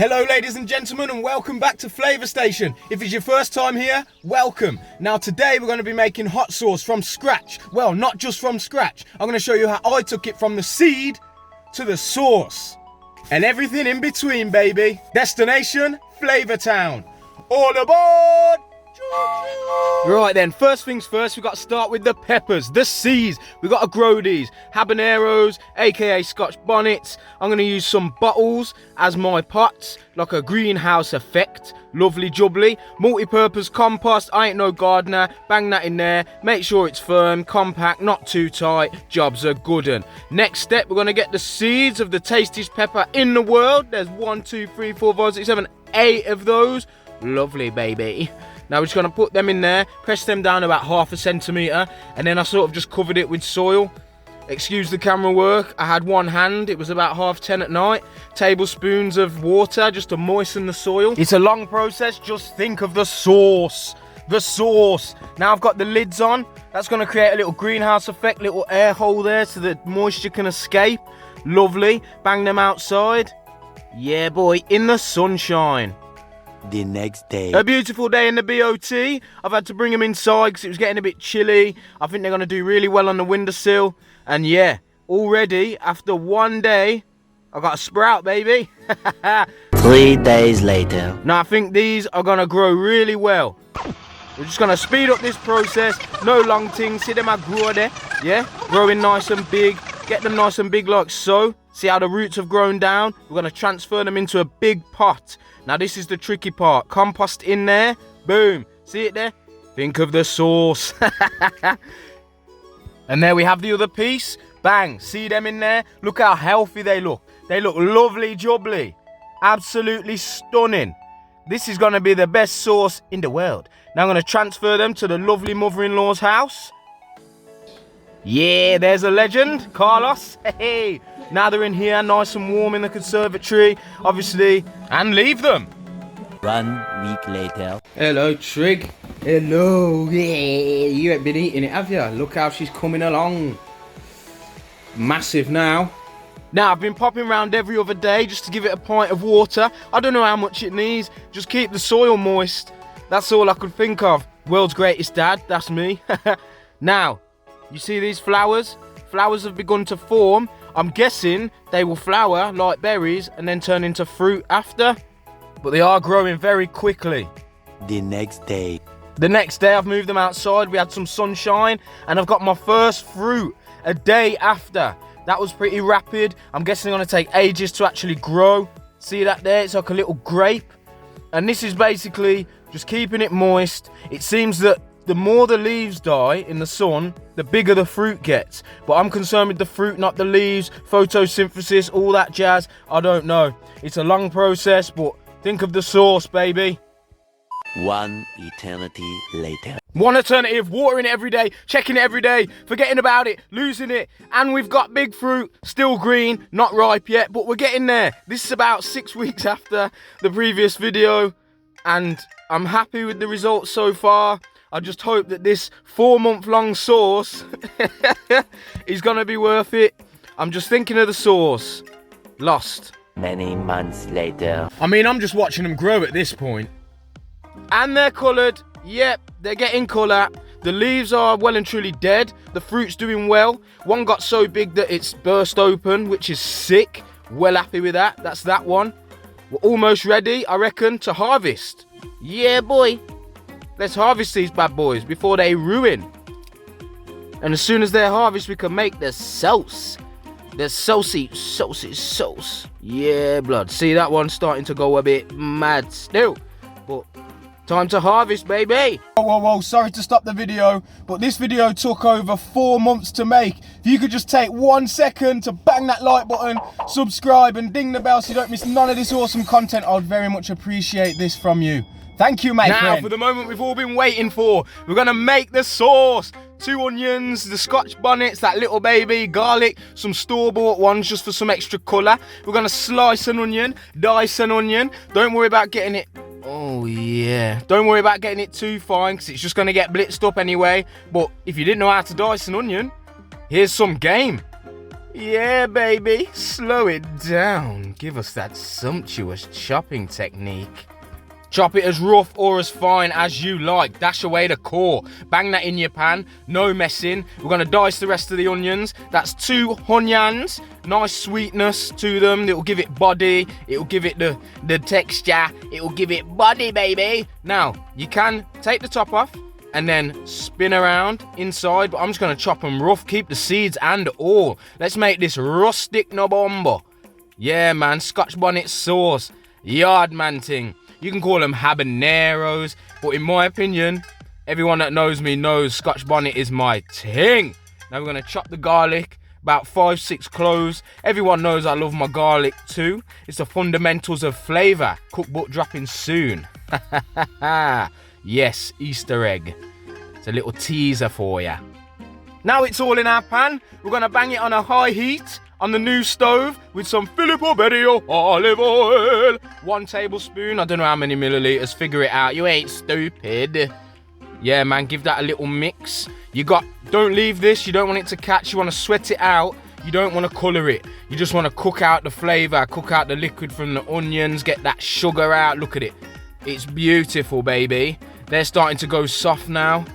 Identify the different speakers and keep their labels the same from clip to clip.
Speaker 1: Hello ladies and gentlemen, and welcome back to Flava Station. If it's your first time here, welcome. Now today we're going to be making hot sauce from scratch. Well, not just from scratch. I'm going to show you how I took it from the seed to the sauce. And everything in between, baby. Destination, Flava Town. All aboard! Right then, first things first, we've got to start with the peppers, the seeds. We've got to grow these. Habaneros, aka Scotch bonnets. I'm going to use some bottles as my pots, like a greenhouse effect. Lovely jubbly. Multi-purpose compost, I ain't no gardener. Bang that in there. Make sure it's firm, compact, not too tight. Jobs are good un. Next step, we're going to get the seeds of the tastiest pepper in the world. There's 1, 2, 3, 4, 5, 6, 7, 8 of those. Lovely, baby. Now we're just going to put them in there, press them down about 1/2 centimetre, and then I sort of just covered it with soil. Excuse the camera work, I had one hand, it was about 10:30 at night. Tablespoons of water just to moisten the soil. It's a long process, just think of the sauce. The sauce. Now I've got the lids on, that's going to create a little greenhouse effect, little air hole there so the moisture can escape. Lovely, bang them outside. Yeah boy, in the sunshine.
Speaker 2: The next day.
Speaker 1: A beautiful day in the BOT. I've had to bring them inside because it was getting a bit chilly. I think they're going to do really well on the windowsill. And yeah, already after one day, I got a sprout, baby.
Speaker 2: 3 days later.
Speaker 1: Now I think these are going to grow really well. We're just going to speed up this process. No long things. See them I grow there? Yeah, growing nice and big. Get them nice and big like so. See how the roots have grown down? We're going to transfer them into a big pot. Now this is the tricky part. Compost in there. Boom. See it there? Think of the sauce. And there we have the other piece. Bang. See them in there? Look how healthy they look. They look lovely jubbly. Absolutely stunning. This is going to be the best sauce in the world. Now I'm going to transfer them to the lovely mother-in-law's house. Yeah, there's a legend, Carlos. Hey, now they're in here, nice and warm in the conservatory, obviously, and leave them.
Speaker 2: 1 week later.
Speaker 1: Hello, Trig. Hello. Yeah, you ain't been eating it, have you? Look how she's coming along. Massive now. Now, I've been popping around every other day just to give it a pint of water. I don't know how much it needs. Just keep the soil moist. That's all I could think of. World's greatest dad, that's me. Now, you see these flowers? Flowers have begun to form. I'm guessing they will flower like berries and then turn into fruit after. But they are growing very quickly.
Speaker 2: The next day.
Speaker 1: The next day I've moved them outside. We had some sunshine and I've got my first fruit a day after. That was pretty rapid. I'm guessing it's going to take ages to actually grow. See that there? It's like a little grape. And this is basically just keeping it moist. It seems that the more the leaves die in the sun, the bigger the fruit gets. But I'm concerned with the fruit, not the leaves. Photosynthesis, all that jazz. I don't know. It's a long process, but think of the sauce, baby.
Speaker 2: 1 eternity later.
Speaker 1: One alternative, watering it every day, checking it every day, forgetting about it, losing it. And we've got big fruit, still green, not ripe yet, but we're getting there. This is about 6 weeks after the previous video. And I'm happy with the results so far. I just hope that this 4-month-long sauce is going to be worth it. I'm just thinking of the sauce. Lost.
Speaker 2: Many months later.
Speaker 1: I mean, I'm just watching them grow at this point. And they're coloured. Yep, they're getting colour. The leaves are well and truly dead. The fruit's doing well. One got so big that it's burst open, which is sick. Well happy with that. That's that one. We're almost ready, I reckon, to harvest. Yeah, boy. Let's harvest these bad boys before they ruin. And as soon as they're harvested, we can make the sauce. The sauce. Yeah, blood. See, that one's starting to go a bit mad still. But time to harvest, baby. Whoa. Sorry to stop the video, but this video took over 4 months to make. If you could just take 1 second to bang that like button, subscribe, and ding the bell so you don't miss none of this awesome content, I would very much appreciate this from you. Thank you, my friend. Now, for the moment we've all been waiting for, we're going to make the sauce. 2 onions, the Scotch bonnets, that little baby, garlic, some store-bought ones just for some extra colour. We're going to slice an onion, dice an onion. Don't worry about getting it... Oh, yeah. Don't worry about getting it too fine because it's just going to get blitzed up anyway. But if you didn't know how to dice an onion, here's some game. Yeah, baby. Slow it down. Give us that sumptuous chopping technique. Chop it as rough or as fine as you like. Dash away the core. Bang that in your pan. No messing. We're going to dice the rest of the onions. That's 2 onions. Nice sweetness to them. It'll give it body. It'll give it the texture. It'll give it body, baby. Now, you can take the top off and then spin around inside. But I'm just going to chop them rough. Keep the seeds and all. Let's make this rustic no bombo. Yeah, man. Scotch bonnet sauce. Yard man ting. You can call them habaneros, but in my opinion, everyone that knows me knows Scotch bonnet is my ting. Now we're going to chop the garlic, about 5-6 cloves. Everyone knows I love my garlic too. It's the fundamentals of flavour. Cookbook dropping soon. Yes, Easter egg. It's a little teaser for you. Now it's all in our pan. We're going to bang it on a high heat on the new stove with some Filippo Berio olive oil. 1 tablespoon, I don't know how many milliliters, figure it out, you ain't stupid. Yeah, man, give that a little mix. Don't leave this, you don't want it to catch, you want to sweat it out, you don't want to colour it. You just want to cook out the flavour, cook out the liquid from the onions, get that sugar out, look at it. It's beautiful, baby. They're starting to go soft now.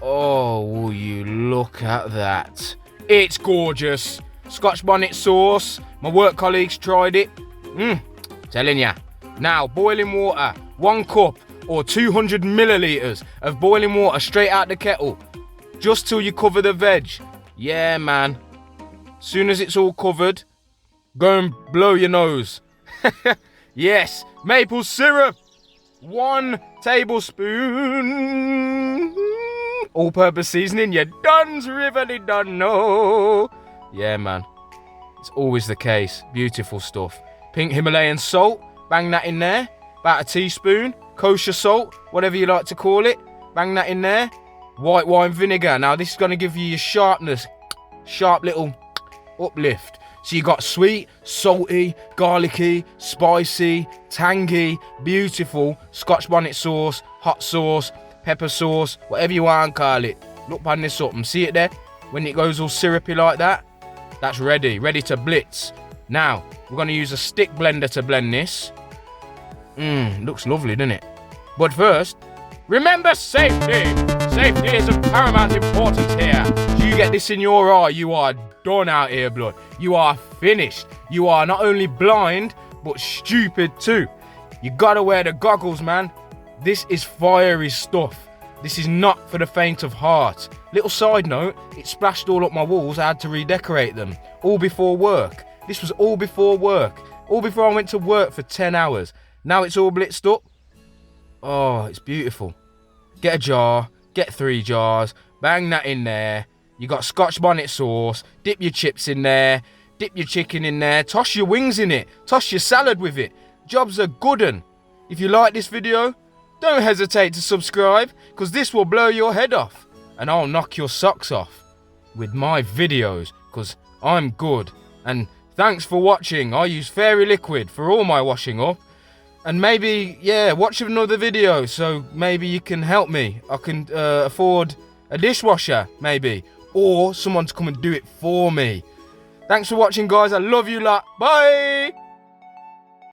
Speaker 1: Oh, will you look at that. It's gorgeous. Scotch bonnet sauce. My work colleagues tried it. Telling ya. Now, boiling water. 1 cup or 200 milliliters of boiling water straight out the kettle. Just till you cover the veg. Yeah, man. Soon as it's all covered, go and blow your nose. Yes, maple syrup. 1 tablespoon. All-purpose seasoning. You done's rivally done no. Yeah, man. It's always the case. Beautiful stuff. Pink Himalayan salt. Bang that in there. About a teaspoon. Kosher salt. Whatever you like to call it. Bang that in there. White wine vinegar. Now, this is going to give you your sharpness. Sharp little uplift. So you got sweet, salty, garlicky, spicy, tangy, beautiful Scotch bonnet sauce, hot sauce, pepper sauce, whatever you want to call it. Look on this up and see it there? When it goes all syrupy like that. That's ready to blitz. Now, we're going to use a stick blender to blend this. Looks lovely, doesn't it? But first, remember safety. Safety is of paramount importance here. If you get this in your eye, you are done out here, blood. You are finished. You are not only blind, but stupid too. You gotta wear the goggles, man. This is fiery stuff. This is not for the faint of heart. Little side note, it splashed all up my walls. I had to redecorate them. All before work. This was all before work. All before I went to work for 10 hours. Now it's all blitzed up. Oh, it's beautiful. Get a jar. Get 3 jars. Bang that in there. You got Scotch bonnet sauce. Dip your chips in there. Dip your chicken in there. Toss your wings in it. Toss your salad with it. Job's a good un. If you like this video, don't hesitate to subscribe, because this will blow your head off. And I'll knock your socks off with my videos, because I'm good. And thanks for watching. I use Fairy Liquid for all my washing up. And maybe, yeah, watch another video so maybe you can help me. I can afford a dishwasher, maybe. Or someone to come and do it for me. Thanks for watching, guys. I love you lot. Bye!